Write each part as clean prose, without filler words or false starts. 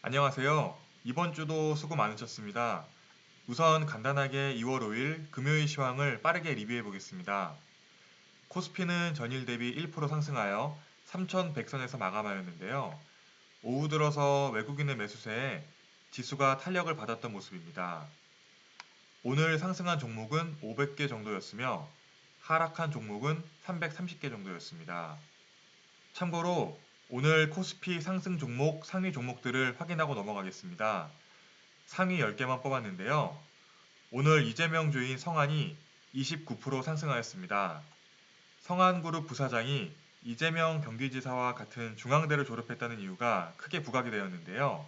안녕하세요. 이번 주도 수고 많으셨습니다. 우선 간단하게 2월 5일 금요일 시황을 빠르게 리뷰해 보겠습니다. 코스피는 전일 대비 1% 상승하여 3,100선에서 마감하였는데요. 오후 들어서 외국인의 매수세에 지수가 탄력을 받았던 모습입니다. 오늘 상승한 종목은 500개 정도였으며 하락한 종목은 330개 정도였습니다. 참고로 오늘 코스피 상승 종목, 상위 종목들을 확인하고 넘어가겠습니다. 상위 10개만 뽑았는데요. 오늘 이재명 주인 성한이 29% 상승하였습니다. 성한그룹 부사장이 이재명 경기지사와 같은 중앙대를 졸업했다는 이유가 크게 부각이 되었는데요.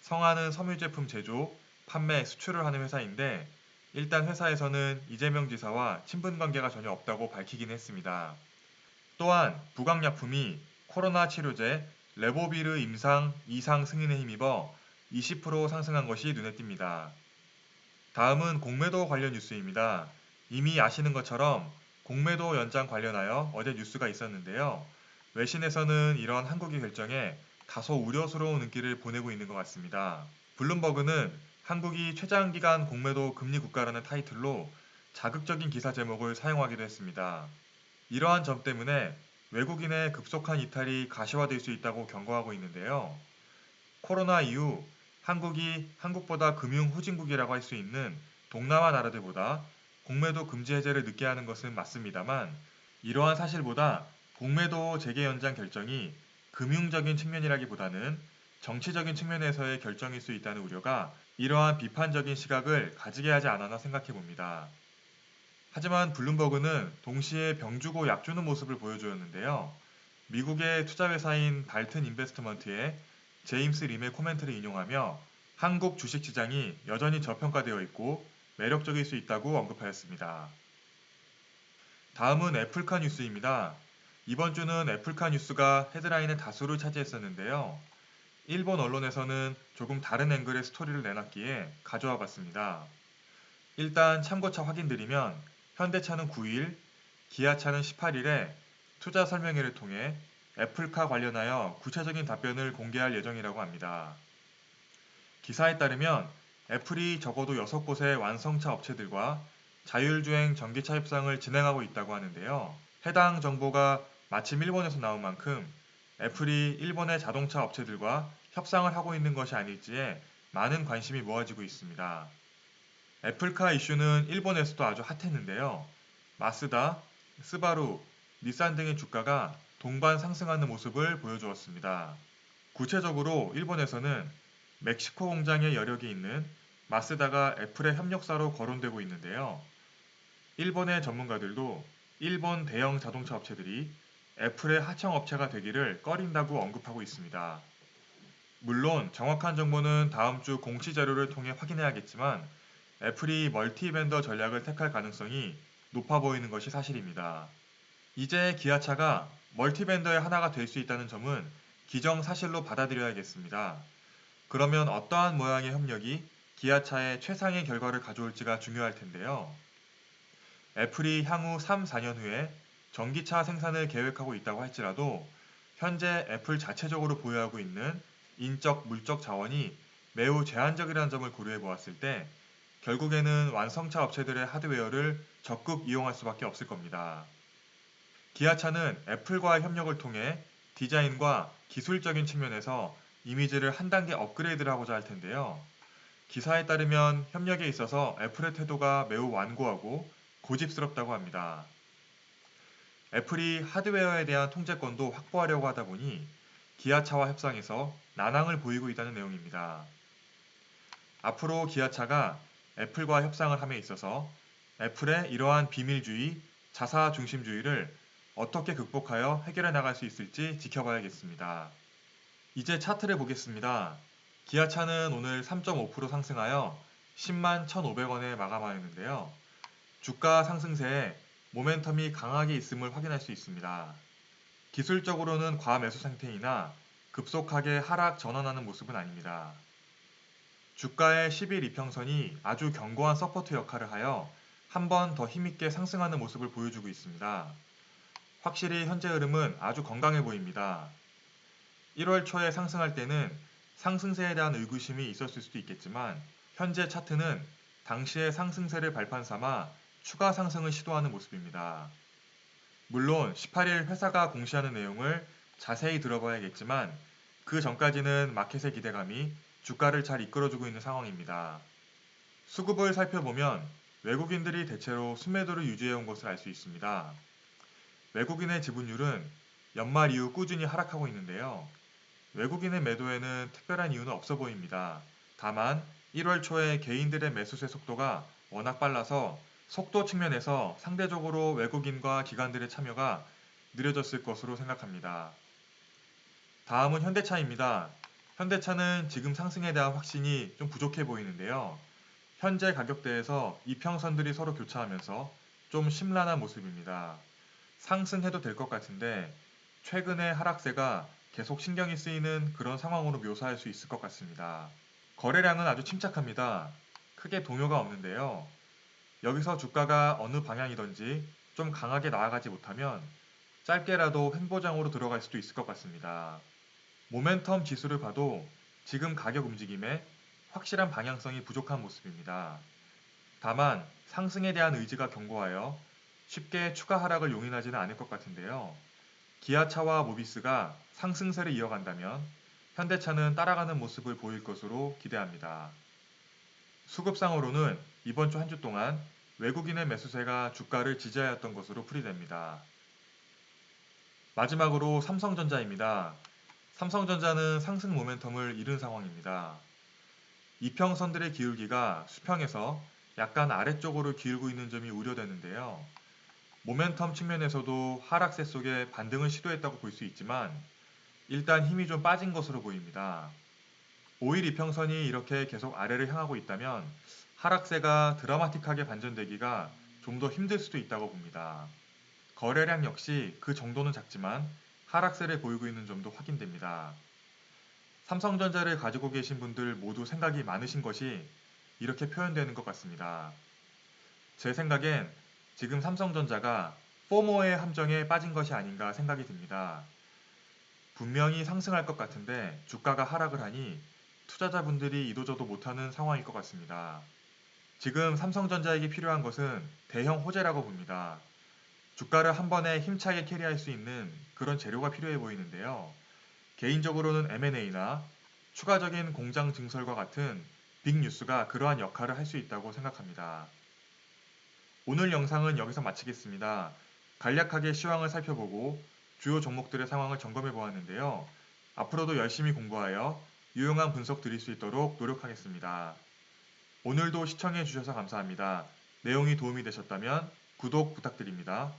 성한은 섬유제품 제조, 판매, 수출을 하는 회사인데 일단 회사에서는 이재명 지사와 친분 관계가 전혀 없다고 밝히긴 했습니다. 또한 부강약품이 코로나 치료제 레보비르 임상 2상 승인에 힘입어 20% 상승한 것이 눈에 띕니다. 다음은 공매도 관련 뉴스입니다. 이미 아시는 것처럼 공매도 연장 관련하여 어제 뉴스가 있었는데요. 외신에서는 이런 한국의 결정에 다소 우려스러운 눈길을 보내고 있는 것 같습니다. 블룸버그는 한국이 최장기간 공매도 금리 국가라는 타이틀로 자극적인 기사 제목을 사용하기도 했습니다. 이러한 점 때문에 외국인의 급속한 이탈이 가시화될 수 있다고 경고하고 있는데요. 코로나 이후 한국이 한국보다 금융 후진국이라고 할 수 있는 동남아 나라들보다 공매도 금지 해제를 늦게 하는 것은 맞습니다만 이러한 사실보다 공매도 재개 연장 결정이 금융적인 측면이라기보다는 정치적인 측면에서의 결정일 수 있다는 우려가 이러한 비판적인 시각을 가지게 하지 않았나 생각해 봅니다. 하지만 블룸버그는 동시에 병주고 약주는 모습을 보여주었는데요. 미국의 투자회사인 발튼 인베스트먼트의 제임스 림의 코멘트를 인용하며 한국 주식시장이 여전히 저평가되어 있고 매력적일 수 있다고 언급하였습니다. 다음은 애플카 뉴스입니다. 이번 주는 애플카 뉴스가 헤드라인의 다수를 차지했었는데요. 일본 언론에서는 조금 다른 앵글의 스토리를 내놨기에 가져와 봤습니다. 일단 참고차 확인드리면 현대차는 9일, 기아차는 18일에 투자 설명회를 통해 애플카 관련하여 구체적인 답변을 공개할 예정이라고 합니다. 기사에 따르면 애플이 적어도 6곳의 완성차 업체들과 자율주행 전기차 협상을 진행하고 있다고 하는데요. 해당 정보가 마침 일본에서 나온 만큼 애플이 일본의 자동차 업체들과 협상을 하고 있는 것이 아닐지에 많은 관심이 모아지고 있습니다. 애플카 이슈는 일본에서도 아주 핫했는데요. 마쓰다, 스바루, 닛산 등의 주가가 동반 상승하는 모습을 보여주었습니다. 구체적으로 일본에서는 멕시코 공장에 여력이 있는 마쓰다가 애플의 협력사로 거론되고 있는데요. 일본의 전문가들도 일본 대형 자동차 업체들이 애플의 하청업체가 되기를 꺼린다고 언급하고 있습니다. 물론 정확한 정보는 다음 주 공시 자료를 통해 확인해야겠지만 애플이 멀티벤더 전략을 택할 가능성이 높아 보이는 것이 사실입니다. 이제 기아차가 멀티벤더의 하나가 될 수 있다는 점은 기정사실로 받아들여야겠습니다. 그러면 어떠한 모양의 협력이 기아차의 최상의 결과를 가져올지가 중요할 텐데요. 애플이 향후 3, 4년 후에 전기차 생산을 계획하고 있다고 할지라도 현재 애플 자체적으로 보유하고 있는 인적, 물적 자원이 매우 제한적이라는 점을 고려해 보았을 때 결국에는 완성차 업체들의 하드웨어를 적극 이용할 수밖에 없을 겁니다. 기아차는 애플과의 협력을 통해 디자인과 기술적인 측면에서 이미지를 한 단계 업그레이드를 하고자 할 텐데요. 기사에 따르면 협력에 있어서 애플의 태도가 매우 완고하고 고집스럽다고 합니다. 애플이 하드웨어에 대한 통제권도 확보하려고 하다 보니 기아차와 협상에서 난항을 보이고 있다는 내용입니다. 앞으로 기아차가 애플과 협상을 함에 있어서 애플의 이러한 비밀주의, 자사 중심주의를 어떻게 극복하여 해결해 나갈 수 있을지 지켜봐야겠습니다. 이제 차트를 보겠습니다. 기아차는 오늘 3.5% 상승하여 10만 1,500원에 마감하였는데요. 주가 상승세에 모멘텀이 강하게 있음을 확인할 수 있습니다. 기술적으로는 과매수 상태이나 급속하게 하락 전환하는 모습은 아닙니다. 주가의 10일 이평선이 아주 견고한 서포트 역할을 하여 한 번 더 힘있게 상승하는 모습을 보여주고 있습니다. 확실히 현재 흐름은 아주 건강해 보입니다. 1월 초에 상승할 때는 상승세에 대한 의구심이 있었을 수도 있겠지만 현재 차트는 당시의 상승세를 발판 삼아 추가 상승을 시도하는 모습입니다. 물론 18일 회사가 공시하는 내용을 자세히 들어봐야겠지만 그 전까지는 마켓의 기대감이 주가를 잘 이끌어주고 있는 상황입니다. 수급을 살펴보면 외국인들이 대체로 순매도를 유지해온 것을 알 수 있습니다. 외국인의 지분율은 연말 이후 꾸준히 하락하고 있는데요. 외국인의 매도에는 특별한 이유는 없어 보입니다. 다만 1월 초에 개인들의 매수세 속도가 워낙 빨라서 속도 측면에서 상대적으로 외국인과 기관들의 참여가 느려졌을 것으로 생각합니다. 다음은 현대차입니다. 현대차는 지금 상승에 대한 확신이 좀 부족해 보이는데요. 현재 가격대에서 이평선들이 서로 교차하면서 좀 심란한 모습입니다. 상승해도 될 것 같은데 최근의 하락세가 계속 신경이 쓰이는 그런 상황으로 묘사할 수 있을 것 같습니다. 거래량은 아주 침착합니다. 크게 동요가 없는데요. 여기서 주가가 어느 방향이든지 좀 강하게 나아가지 못하면 짧게라도 횡보장으로 들어갈 수도 있을 것 같습니다. 모멘텀 지수를 봐도 지금 가격 움직임에 확실한 방향성이 부족한 모습입니다. 다만 상승에 대한 의지가 견고하여 쉽게 추가 하락을 용인하지는 않을 것 같은데요. 기아차와 모비스가 상승세를 이어간다면 현대차는 따라가는 모습을 보일 것으로 기대합니다. 수급상으로는 이번 주 한 주 동안 외국인의 매수세가 주가를 지지하였던 것으로 풀이됩니다. 마지막으로 삼성전자입니다. 삼성전자는 상승 모멘텀을 잃은 상황입니다. 이평선들의 기울기가 수평에서 약간 아래쪽으로 기울고 있는 점이 우려되는데요. 모멘텀 측면에서도 하락세 속에 반등을 시도했다고 볼 수 있지만 일단 힘이 좀 빠진 것으로 보입니다. 5일 이평선이 이렇게 계속 아래를 향하고 있다면 하락세가 드라마틱하게 반전되기가 좀 더 힘들 수도 있다고 봅니다. 거래량 역시 그 정도는 작지만 하락세를 보이고 있는 점도 확인됩니다. 삼성전자를 가지고 계신 분들 모두 생각이 많으신 것이 이렇게 표현되는 것 같습니다. 제 생각엔 지금 삼성전자가 포모의 함정에 빠진 것이 아닌가 생각이 듭니다. 분명히 상승할 것 같은데 주가가 하락을 하니 투자자분들이 이도저도 못하는 상황일 것 같습니다. 지금 삼성전자에게 필요한 것은 대형 호재라고 봅니다. 주가를 한 번에 힘차게 캐리할 수 있는 그런 재료가 필요해 보이는데요. 개인적으로는 M&A나 추가적인 공장 증설과 같은 빅뉴스가 그러한 역할을 할 수 있다고 생각합니다. 오늘 영상은 여기서 마치겠습니다. 간략하게 시황을 살펴보고 주요 종목들의 상황을 점검해 보았는데요. 앞으로도 열심히 공부하여 유용한 분석 드릴 수 있도록 노력하겠습니다. 오늘도 시청해 주셔서 감사합니다. 내용이 도움이 되셨다면 구독 부탁드립니다.